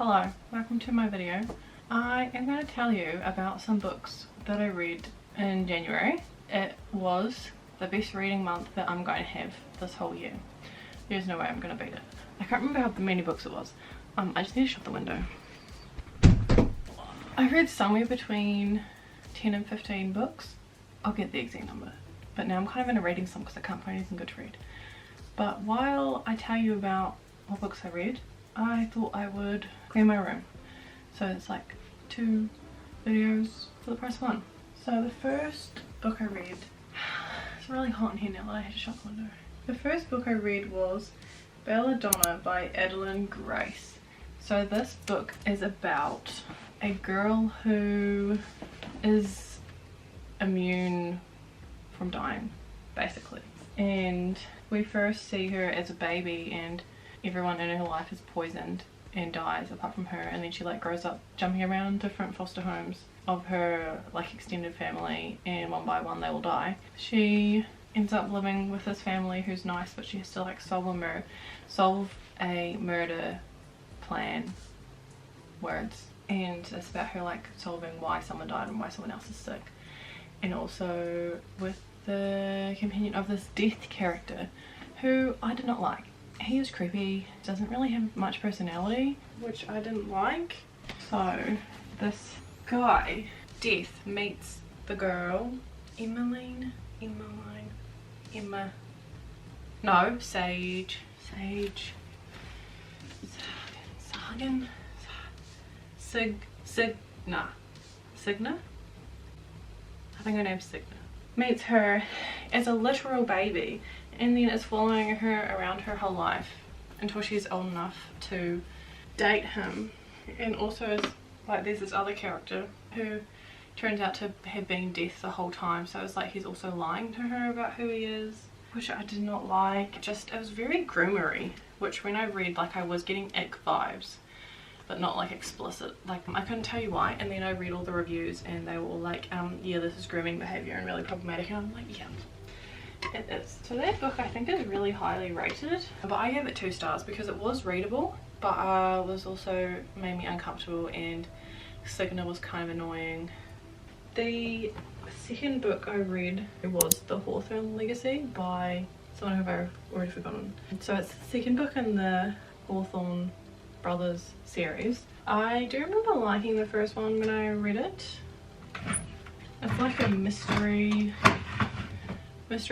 Hello, welcome to my video. I am going to tell you about some books that I read in January. It was the best reading month that I'm going to have this whole year. There's no way I'm going to beat it. I can't remember how many books it was. I just need to shut the window. I read somewhere between 10 and 15 books. I'll get the exact number. But now I'm kind of in a reading slump because I can't find anything good to read. But while I tell you about what books I read, I thought I would clear my room. So it's like 2 videos for the price of 1. So the first book I read, it's really hot in here now that I had to shut the window. The first book I read was Belladonna by Adalyn Grace. So this book is about a girl who is immune from dying, basically. And we first see her as a baby and everyone in her life is poisoned and dies apart from her, and then she like grows up jumping around different foster homes of her like extended family, and one by one they will die. She ends up living with this family who's nice, but she has to like solve a murder plan, words, and it's about her like solving why someone died and why someone else is sick, and also with the companion of this death character who I did not like. He was creepy, doesn't really have much personality, which I didn't like. So this guy, Death, meets the girl, Signa? I think her name's Signa. Meets her as a literal baby and then is following her around her whole life until she's old enough to date him. And also is like there's this other character who turns out to have been Death the whole time, so it's like he's also lying to her about who he is, which I did not like. Just it was very groomery, which when I read, like, I was getting ick vibes, but not like explicit. Like I couldn't tell you why, and then I read all the reviews and they were all like yeah, this is grooming behavior and really problematic, and I'm like, yeah, it is. So that book I think is really highly rated, but I gave it 2 stars because it was readable, but was also made me uncomfortable and Signa was kind of annoying. The second book I read was The Hawthorne Legacy by someone who I've already forgotten. So it's the second book in the Hawthorne Brothers series. I do remember liking the first one when I read it. It's like a mystery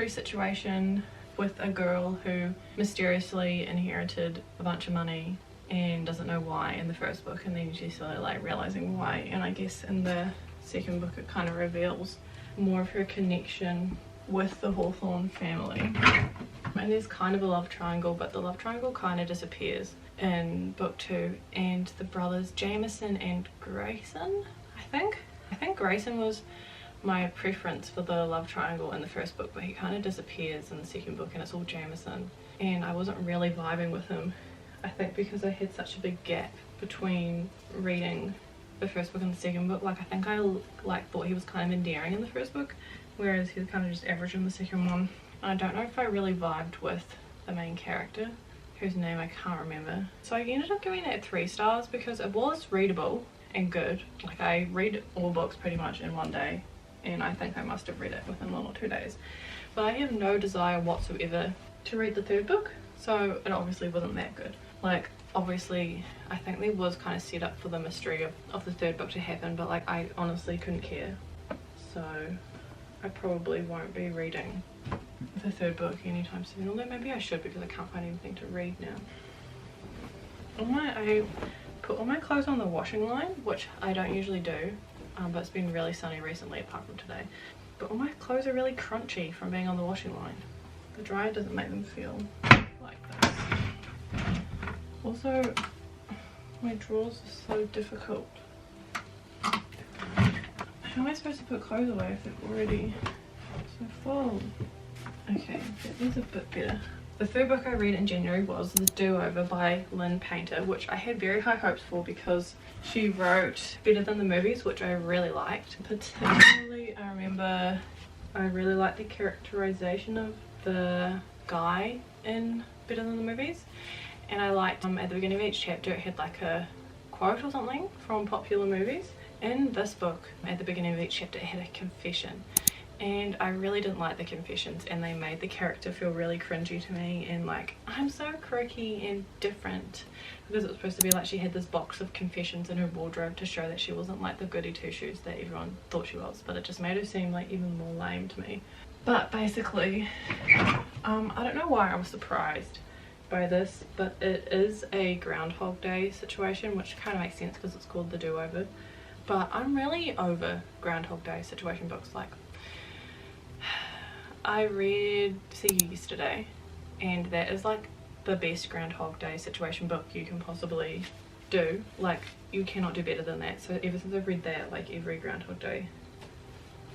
situation with a girl who mysteriously inherited a bunch of money and doesn't know why in the first book, and then she's sort of like realizing why, and I guess in the second book it kind of reveals more of her connection with the Hawthorne family. And there's kind of a love triangle, but the love triangle kind of disappears in book 2, and the brothers Jameson and Grayson, I think Grayson was my preference for the love triangle in the first book, but he kind of disappears in the second book and it's all Jameson, and I wasn't really vibing with him. I think because I had such a big gap between reading the first book and the second book. Like I think I thought he was kind of endearing in the first book, whereas he was kind of just average in the second one. And I don't know if I really vibed with the main character, whose name I can't remember. So I ended up giving it 3 stars because it was readable and good. Like I read all books pretty much in one day, and I think I must have read it within 1 or 2 days. But I have no desire whatsoever to read the third book, so it obviously wasn't that good. Like obviously I think there was kind of set up for the mystery of the third book to happen, but like I honestly couldn't care. So I probably won't be reading the third book anytime soon, although maybe I should because I can't find anything to read now. I put all my clothes on the washing line, which I don't usually do, but it's been really sunny recently apart from today. But all my clothes are really crunchy from being on the washing line. The dryer doesn't make them feel like this. Also, my drawers are so difficult. How am I supposed to put clothes away if they're already so full? Okay, that is a bit better. The third book I read in January was The Do-Over by Lynn Painter, which I had very high hopes for because she wrote Better Than the Movies, which I really liked. Particularly, I remember I really liked the characterization of the guy in Better Than the Movies, and I liked at the beginning of each chapter it had like a quote or something from popular movies. In this book, at the beginning of each chapter, it had a confession, and I really didn't like the confessions, and they made the character feel really cringy to me, and like, I'm so quirky and different, because it was supposed to be like she had this box of confessions in her wardrobe to show that she wasn't like the goody two-shoes that everyone thought she was, but it just made her seem like even more lame to me. But basically, I don't know why I was surprised by this, but it is a Groundhog Day situation, which kind of makes sense because it's called The Do-Over. But I'm really over Groundhog Day situation books. Like, I read See You yesterday, and that is like the best Groundhog Day situation book you can possibly do. Like, you cannot do better than that. So ever since I've read that, like, every Groundhog Day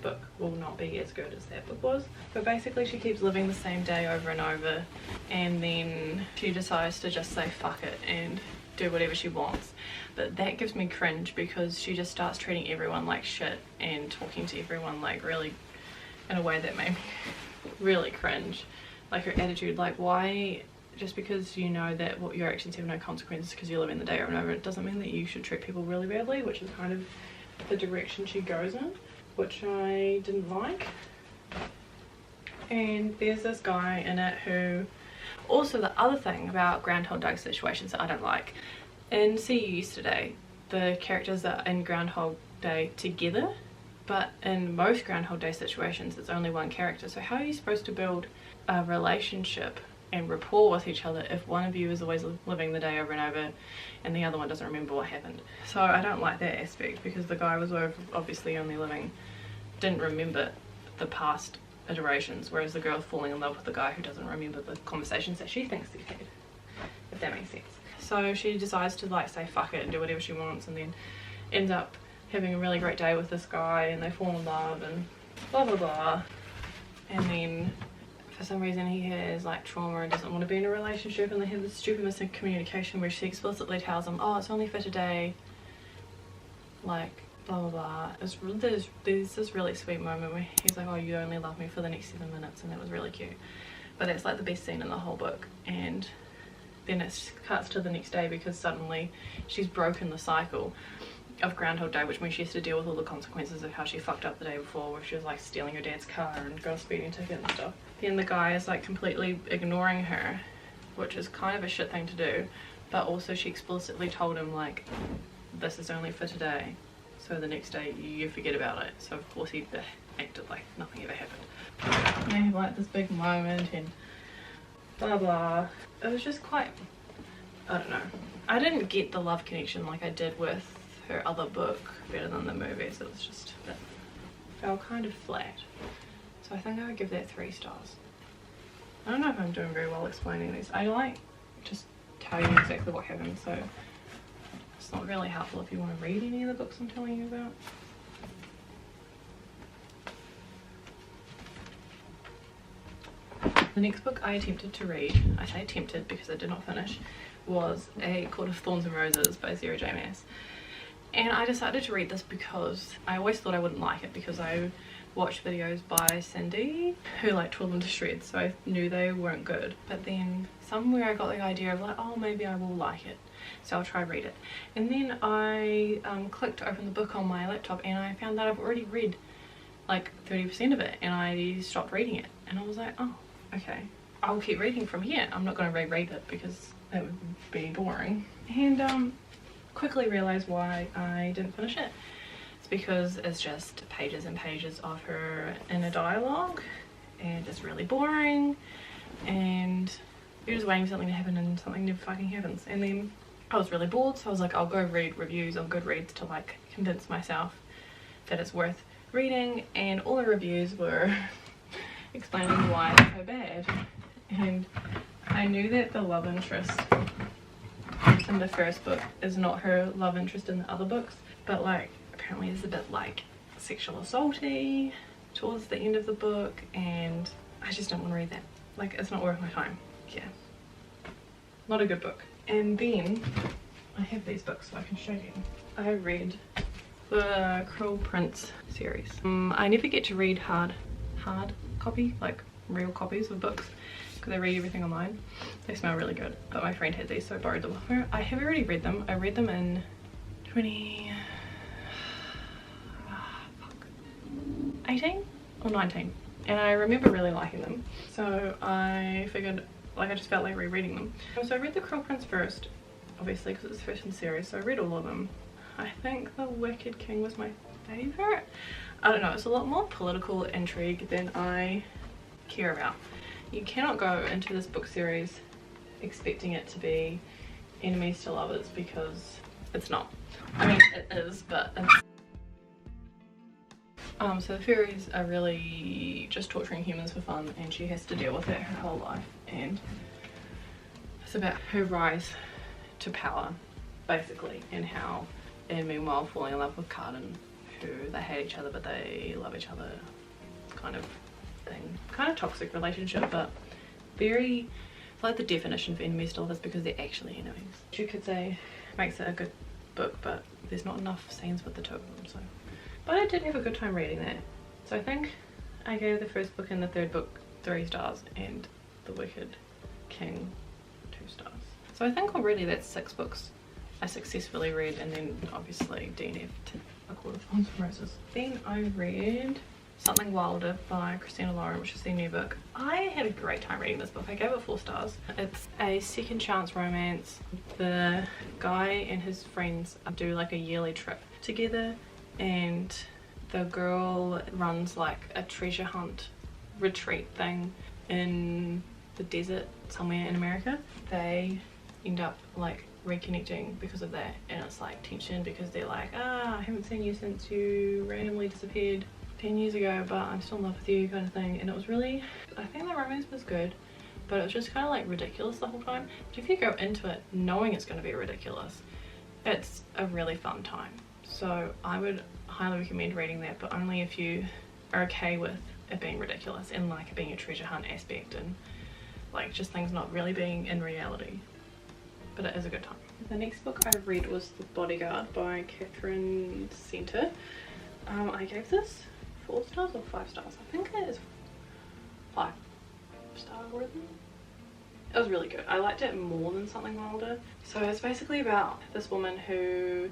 book will not be as good as that book was. But basically she keeps living the same day over and over, and then she decides to just say fuck it and do whatever she wants. But that gives me cringe because she just starts treating everyone like shit and talking to everyone like really in a way that made me really cringe. Like her attitude, like, why, just because you know that what your actions have no consequences because you're living the day over and over, it doesn't mean that you should treat people really badly, which is kind of the direction she goes in, which I didn't like. And there's this guy in it who, also the other thing about Groundhog Day situations that I don't like, in See You Yesterday, the characters are in Groundhog Day together, but in most Groundhog Day situations it's only one character. So how are you supposed to build a relationship and rapport with each other if one of you is always living the day over and over and the other one doesn't remember what happened? So I don't like that aspect, because the guy was obviously only living, didn't remember the past iterations, whereas the girl's falling in love with the guy who doesn't remember the conversations that she thinks they've had, if that makes sense. So she decides to like say fuck it and do whatever she wants, and then ends up having a really great day with this guy, and they fall in love and blah blah blah, and then for some reason he has like trauma and doesn't want to be in a relationship, and they have this stupid miscommunication where she explicitly tells him, oh, it's only for today, like blah blah blah. There's this really sweet moment where he's like, oh, you only love me for the next 7 minutes, and that was really cute. But it's like the best scene in the whole book. And then it cuts to the next day because suddenly she's broken the cycle of Groundhog Day, which means she has to deal with all the consequences of how she fucked up the day before, where she was like stealing her dad's car and got a speeding ticket and stuff. Then the guy is like completely ignoring her, which is kind of a shit thing to do, but also she explicitly told him like, this is only for today, so the next day you forget about it. So of course he acted like nothing ever happened. And they have like this big moment and blah blah. It was just quite, I don't know, I didn't get the love connection like I did with her other book better than the movies. It was just, it felt kind of flat. So I think I would give that 3 stars. I don't know if I'm doing very well explaining these. I like just tell you exactly what happened, so it's not really helpful if you want to read any of the books I'm telling you about. The next book I attempted to read, I say attempted because I did not finish, was A Court of Thorns and Roses by Sarah J Maas. And I decided to read this because I always thought I wouldn't like it, because I watched videos by Cindy who like tore them to shreds, so I knew they weren't good. But then somewhere I got the idea of like, oh, maybe I will like it, so I'll try read it. And then I clicked to open the book on my laptop, and I found that I've already read like 30% of it, and I stopped reading it. And I was like, oh, okay, I'll keep reading from here. I'm not going to reread it because that would be boring. And quickly realized why I didn't finish it. It's because it's just pages and pages of her inner dialogue, and it's really boring, and you're just waiting for something to happen and something never fucking happens. And then I was really bored, so I was like, I'll go read reviews on Goodreads to like convince myself that it's worth reading, and all the reviews were explaining why it's so bad. And I knew that the love interest in the first book is not her love interest in the other books, but like apparently it's a bit like sexual assaulty towards the end of the book, and I just don't want to read that. Like, it's not worth my time. Yeah, not a good book. And then I have these books so I can show you. I read the Cruel Prince series. I never get to read hard copy, like real copies of books, because I read everything online. They smell really good, but my friend had these, so I borrowed them off her. I have already read them. I read them in 18 or 19, and I remember really liking them, so I figured, like, I just felt like rereading them. So I read The Cruel Prince first, obviously because it's the first in the series, so I read all of them. I think The Wicked King was my favourite. I don't know, it's a lot more political intrigue than I care about. You cannot go into this book series expecting it to be enemies to lovers, because it's not. I mean, it is, but so the fairies are really just torturing humans for fun, and she has to deal with it her whole life, and it's about her rise to power basically, and how, and meanwhile falling in love with Katherine, who they hate each other but they love each other kind of thing. Kind of toxic relationship, but very, it's like the definition of enemies to lovers, because they're actually enemies. You could say makes it a good book, but there's not enough scenes with the two of them, so. But I did have a good time reading that. So I think I gave the first book and the third book 3 stars, and The Wicked King 2 stars. So I think already that's 6 books I successfully read, and then obviously DNF to A Court of Thorns and Roses. Then I read Something Wilder by Christina, which is their new book. I had a great time reading this book. I gave it 4 stars. It's a second chance romance. The guy and his friends do like a yearly trip together, and the girl runs like a treasure hunt retreat thing in the desert somewhere in America. They end up like reconnecting because of that, and it's like tension because they're like, I haven't seen you since you randomly disappeared 10 years ago, but I'm still in love with you, kind of thing. And it was really, I think the romance was good, but it was just kind of like ridiculous the whole time. But if you go into it knowing it's going to be ridiculous, it's a really fun time. So I would highly recommend reading that, but only if you are okay with it being ridiculous and like it being a treasure hunt aspect, and like just things not really being in reality. But it is a good time. The next book I read was The Bodyguard by Katherine. I gave this 4 stars or 5 stars. I think it is 5-star worthy. It was really good. I liked it more than Something Wilder. So it's basically about this woman who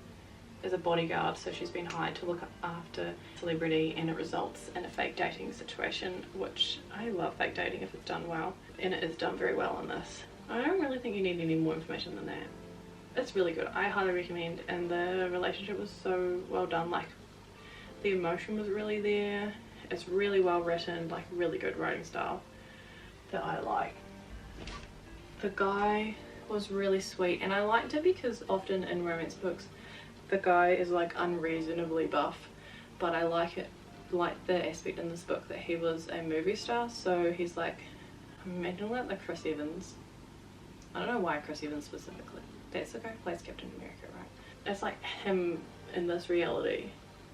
is a bodyguard, so she's been hired to look after celebrity, and it results in a fake dating situation, which I love fake dating if it's done well, and it is done very well in this. I don't really think you need any more information than that. It's really good. I highly recommend, and the relationship was so well done. Like, the emotion was really there. It's really well written, like really good writing style that I like. The guy was really sweet, and I liked it because often in romance books the guy is like unreasonably buff, but I like the aspect in this book that he was a movie star. So he's like, imagine like Chris Evans. I don't know why Chris Evans specifically. That's the guy who plays Captain America, right? It's like him in this reality,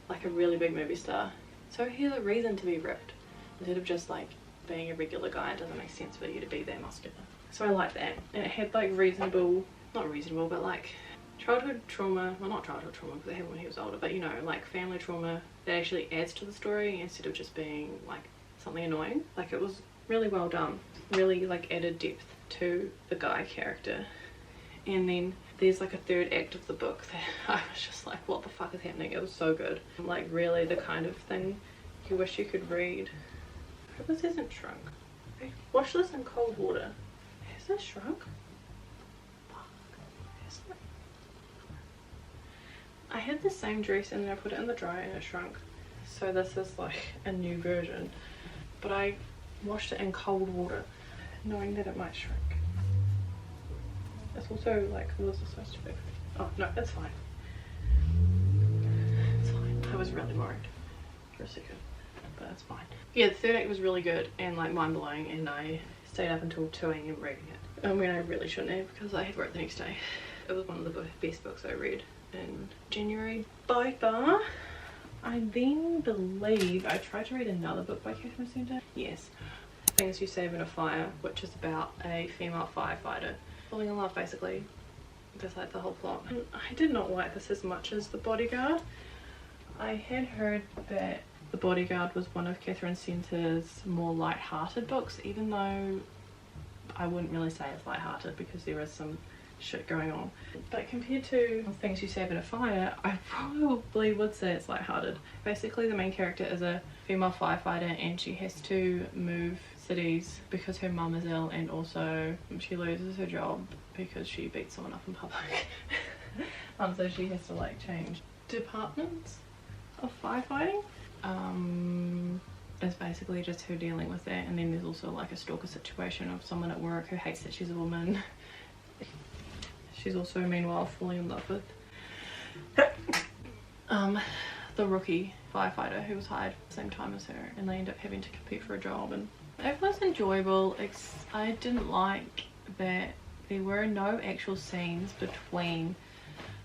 like a really big movie star. So he has a reason to be ripped, instead of just like being a regular guy. It doesn't make sense for you to be that muscular. So I like that. And it had like not reasonable, but like childhood trauma, well not childhood trauma because it happened when he was older, but you know, like family trauma that actually adds to the story instead of just being like something annoying. Like it was really well done, really like added depth to the guy character. And then there's like a 3rd act of the book that I was just like, what the fuck is happening? It was so good. Like really the kind of thing you wish you could read. I hope this hasn't shrunk. Okay. Wash this in cold water. Has this shrunk? Fuck. Has it? I had the same dress and then I put it in the dryer and it shrunk. So this is like a new version. But I washed it in cold water knowing that it might shrink. It's also like, was it supposed to be? Oh no, it's fine. It's fine. I was really worried for a second, but it's fine. Yeah, the 3rd act was really good and like mind blowing, and I stayed up until 2 AM reading it. I mean, I really shouldn't have because I had work the next day. It was one of the best books I read in January by far. I then believe I tried to read another book by Katherine. Yes, Things You Save in a Fire, which is about a female firefighter falling in love basically. That's like the whole plot. And I did not like this as much as The Bodyguard. I had heard that The Bodyguard was one of Katherine Center's more light-hearted books, even though I wouldn't really say it's light-hearted because there is some shit going on. But compared to Things You Say About a Fire, I probably would say it's lighthearted. Basically the main character is a female firefighter and she has to move cities because her mum is ill, and also she loses her job because she beats someone up in public. So she has to like change departments of firefighting. It's basically just her dealing with that, and then there's also like a stalker situation of someone at work who hates that she's a woman. She's also meanwhile falling in love with the rookie firefighter who was hired at the same time as her, and they end up having to compete for a job. And it was enjoyable. I didn't like that there were no actual scenes between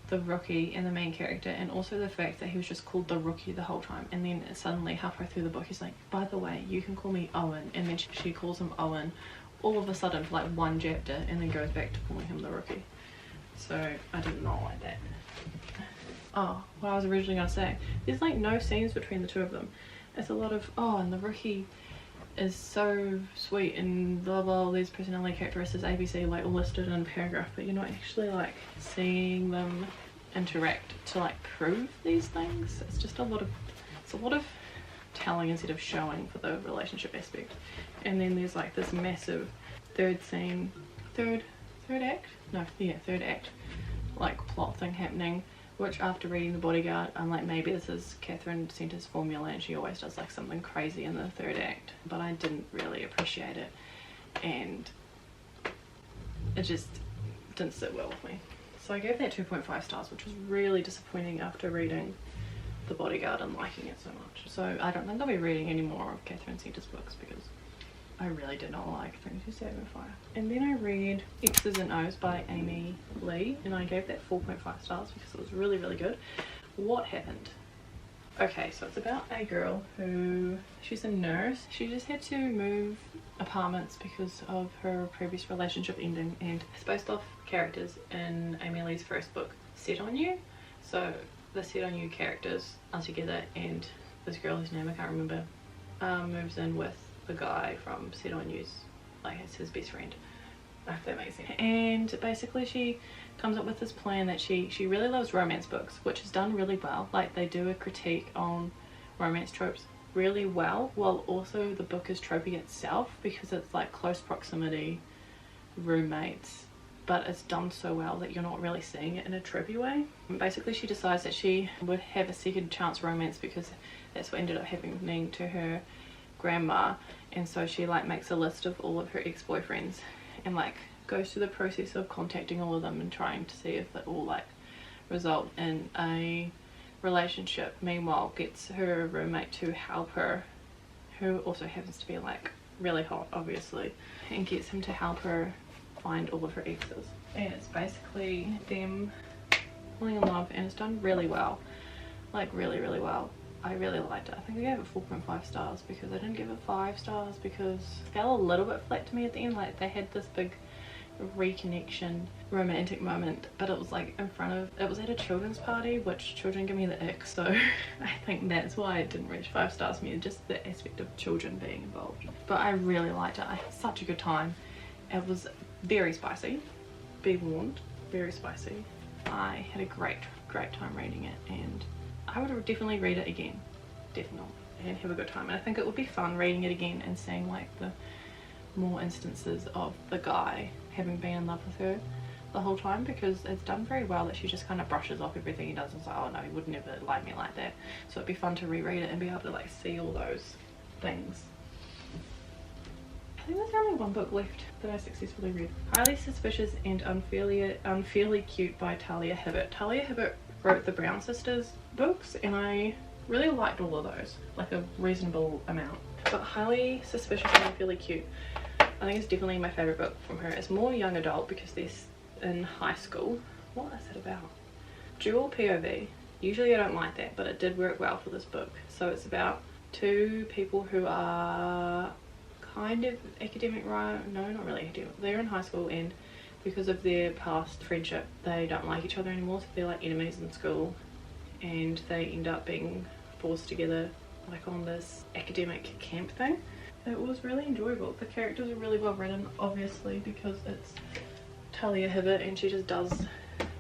the rookie and the main character, and also the fact that he was just called the rookie the whole time, and then suddenly halfway through the book he's like, by the way, you can call me Owen, and then she calls him Owen all of a sudden for like one chapter, and then goes back to calling him the rookie. So I did not like that. Oh, what I was originally gonna say, there's like no scenes between the two of them. It's a lot of, oh, and the rookie is so sweet and blah blah, these personality characteristics ABC like listed in a paragraph, but you're not actually like seeing them interact to like prove these things. It's just a lot of telling instead of showing for the relationship aspect. And then there's like this massive third act like plot thing happening, which after reading The Bodyguard I'm like, maybe this is Katherine Center's formula and she always does like something crazy in the third act, but I didn't really appreciate it and it just didn't sit well with me. So I gave that 2.5 stars, which was really disappointing after reading The Bodyguard and liking it so much. So I don't think I'll be reading any more of Katherine Center's books because I really did not like Things You Say About a Fire. And then I read Exes and O's by Amy Lee, and I gave that 4.5 stars because it was really, really good. What happened? Okay, so it's about a girl who, she's a nurse. She just had to move apartments because of her previous relationship ending, and it's based off characters in Amy Lee's first book, Set On You. So the Set On You characters are together, and this girl whose name I can't remember moves in with the guy from Set On You's, like it's his best friend, if that makes sense. And basically she comes up with this plan that she really loves romance books, which is done really well. Like they do a critique on romance tropes really well, while also the book is tropey itself because it's like close proximity roommates, but it's done so well that you're not really seeing it in a tropey way. And basically she decides that she would have a second chance romance because that's what ended up happening to her grandma, and so she like makes a list of all of her ex-boyfriends and like goes through the process of contacting all of them and trying to see if they all like result in a relationship. Meanwhile gets her roommate to help her, who also happens to be like really hot obviously, and gets him to help her find all of her exes. And it's basically them falling in love, and it's done really well, like really, really well. I really liked it. I think I gave it 4.5 stars because I didn't give it 5 stars because it fell a little bit flat to me at the end. Like they had this big reconnection romantic moment, but it was like in front of, it was at a children's party, which children give me the ick, so I think that's why it didn't reach 5 stars for me, just the aspect of children being involved. But I really liked it. I had such a good time. It was very spicy, be warned, very spicy. I had a great time reading it, and I would definitely read it again, definitely, and have a good time. And I think it would be fun reading it again and seeing like the more instances of the guy having been in love with her the whole time, because it's done very well that she just kind of brushes off everything he does and is like, oh no, he would never like me like that. So it'd be fun to reread it and be able to like see all those things. I think there's only one book left that I successfully read. Highly Suspicious and Unfairly Cute by Talia Hibbert. Talia Hibbert wrote the Brown Sisters books, and I really liked all of those, like a reasonable amount. But Highly Suspicious and Unfairly Cute, I think it's definitely my favourite book from her. It's more young adult because they're in high school. What is it about? Dual POV. Usually I don't like that, but it did work well for this book. So it's about two people who are kind of academic, right? No, not really academic. They're in high school, and because of their past friendship they don't like each other anymore, so they're like enemies in school, and they end up being forced together like on this academic camp thing. It was really enjoyable. The characters are really well written, obviously, because it's Talia Hibbert, and she just does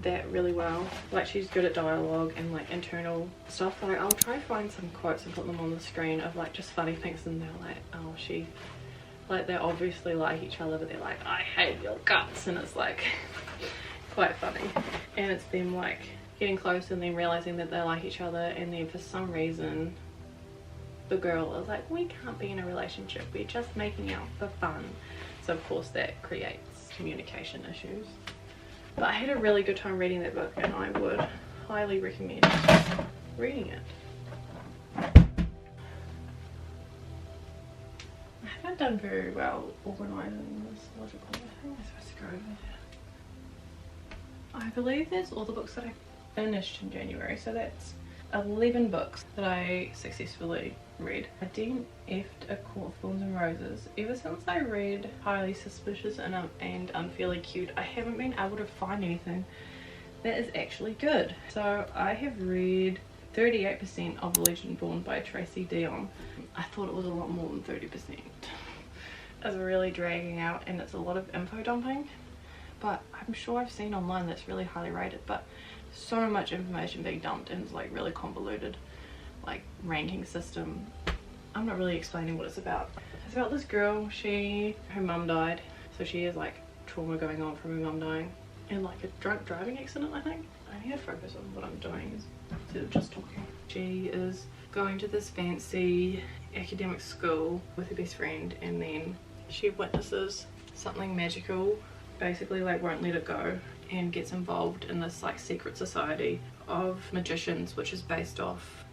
that really well. Like, she's good at dialogue and like internal stuff. Like, I'll try to find some quotes and put them on the screen of like just funny things, and they're like, oh, she, like, they obviously like each other, but they're like, I hate your guts, and it's like quite funny. And it's them like getting close and then realizing that they like each other, and then for some reason the girl is like, we can't be in a relationship, we're just making out for fun. So of course that creates communication issues. But I had a really good time reading that book, and I would highly recommend reading it. I haven't done very well organising this logical. I think I'm supposed to go over there. I believe that's all the books that I finished in January, so that's 11 books that I successfully read. I DNF'd A Court of Thorns and Roses. Ever since I read Highly Suspicious and Unfairly Cute, I haven't been able to find anything that is actually good. So I have read 38% of Legendborn by Tracy Deonn. I thought it was a lot more than 30%. It's really dragging out, and it's a lot of info dumping, but I'm sure I've seen online that's really highly rated, but so much information being dumped, and it's like really convoluted, like ranking system. I'm not really explaining what it's about. It's about this girl, her mum died, so she has like trauma going on from her mum dying, and like a drunk driving accident, I think. I need to focus on what I'm doing instead of just talking. She is going to this fancy academic school with her best friend, and then she witnesses something magical, basically like won't let it go, and gets involved in this like secret society of magicians, which is based off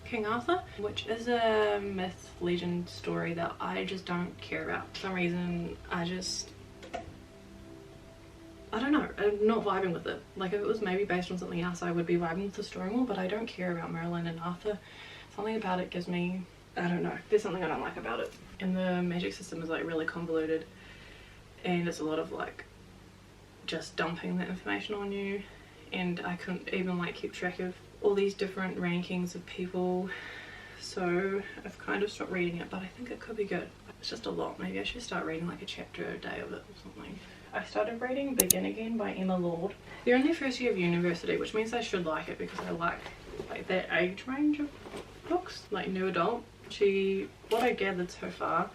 King Arthur, which is a myth legend story that I just don't care about. For some reason I don't know, I'm not vibing with it. Like, if it was maybe based on something else I would be vibing with the story more, but I don't care about Merlin and Arthur. Something about it gives me, I don't know, there's something I don't like about it. And the magic system is like really convoluted, and it's a lot of like just dumping the information on you, and I couldn't even like keep track of all these different rankings of people, so I've kind of stopped reading it, but I think it could be good. It's just a lot. Maybe I should start reading like a chapter a day of it or something. I started reading Begin Again by Emma Lord. They're in their first year of university, which means I should like it because I like that age range of books, like new adult. What I gathered so far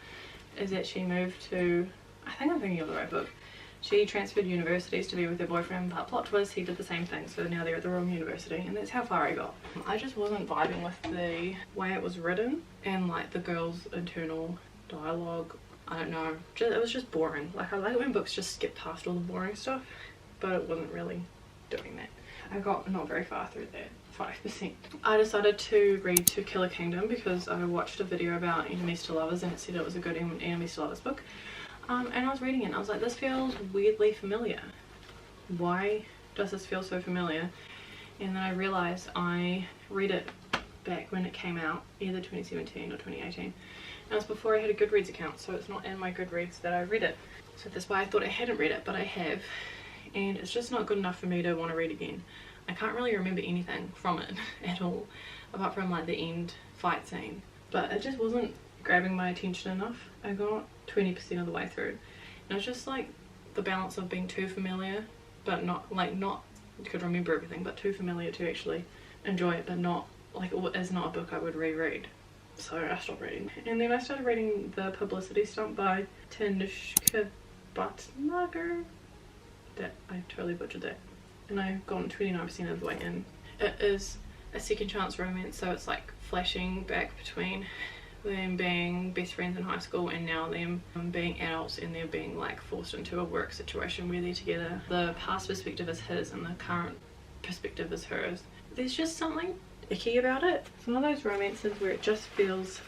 is that she moved to, I think I'm thinking of the right book. She transferred universities to be with her boyfriend, but plot twist, he did the same thing, so now they're at the wrong university, and that's how far I got. I just wasn't vibing with the way it was written, and like the girl's internal dialogue. I don't know, it was just boring. Like, I like it when books just skip past all the boring stuff, but it wasn't really doing that. I got not very far through that 5%. I decided to read To Kill a Kingdom because I watched a video about enemies to lovers, and it said it was a good enemies to lovers book. And I was reading it and I was like, this feels weirdly familiar. Why does this feel so familiar? And then I realized I read it back when it came out, either 2017 or 2018. And it was before I had a Goodreads account, so it's not in my Goodreads that I read it. So that's why I thought I hadn't read it, but I have. And it's just not good enough for me to want to read again. I can't really remember anything from it at all, apart from like the end fight scene. But it just wasn't grabbing my attention enough. I got 20% of the way through, and it was just like the balance of being too familiar but not you could remember everything, but too familiar to actually enjoy it, but not like it is not a book I would reread. So I stopped reading, and then I started reading the Publicity Stunt by Tanushka bhatnagar. That I totally butchered that, and I've gone 29% of the way in. It is a second chance romance, so it's like flashing back between them being best friends in high school and now them being adults, and they're being like forced into a work situation where they're together. The past perspective is his and the current perspective is hers. There's just something icky about it. It's one of those romances where it just feels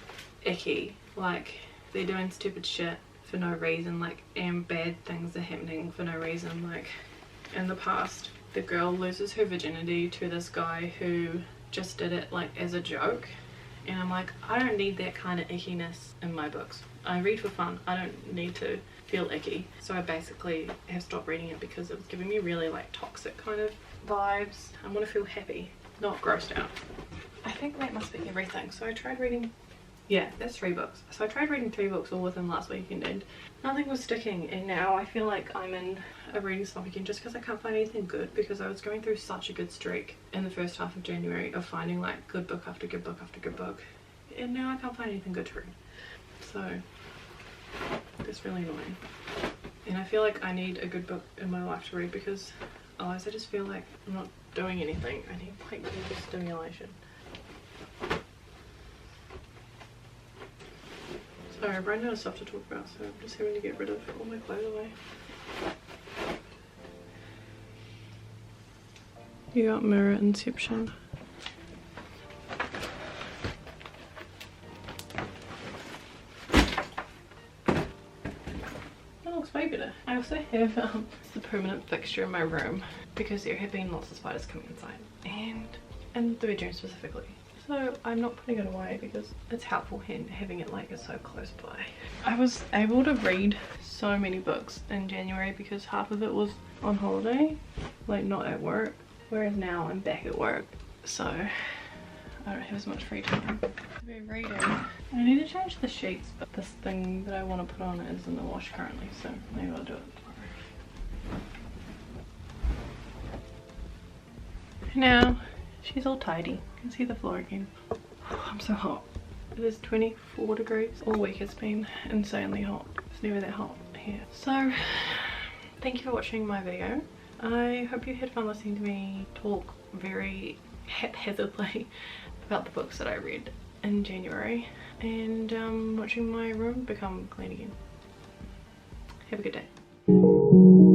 icky, like they're doing stupid shit for no reason, like, and bad things are happening for no reason. Like, in the past, the girl loses her virginity to this guy who just did it like as a joke. And I'm like, I don't need that kind of ickiness in my books. I read for fun. I don't need to feel icky. So I basically have stopped reading it because it was giving me really like toxic kind of vibes. I want to feel happy, not grossed out. I think that must be everything. So I tried reading yeah, that's 3 books. So I tried reading 3 books all within last weekend and nothing was sticking, and now I feel like I'm in a reading slump again just because I can't find anything good, because I was going through such a good streak in the first half of January of finding like good book after good book after good book, and now I can't find anything good to read. So that's really annoying, and I feel like I need a good book in my life to read, because otherwise I just feel like I'm not doing anything. I need like mental stimulation. Sorry, I've run out of stuff to talk about, so I'm just having to get rid of all my clothes away. You got mirror inception. That looks way better. I also have the permanent fixture in my room because there have been lots of spiders coming inside, and in the bedroom specifically. So I'm not putting it away because it's helpful having it like so close by. I was able to read so many books in January because half of it was on holiday, like not at work, whereas now I'm back at work, so I don't have as much free time to be reading. I need to change the sheets, but this thing that I want to put on is in the wash currently, so maybe I'll do it tomorrow. Now she's all tidy. You can see the floor again. I'm so hot. It is 24 degrees. All week it's been insanely hot. It's never that hot here. So thank you for watching my video. I hope you had fun listening to me talk very haphazardly about the books that I read in January, and watching my room become clean again. Have a good day.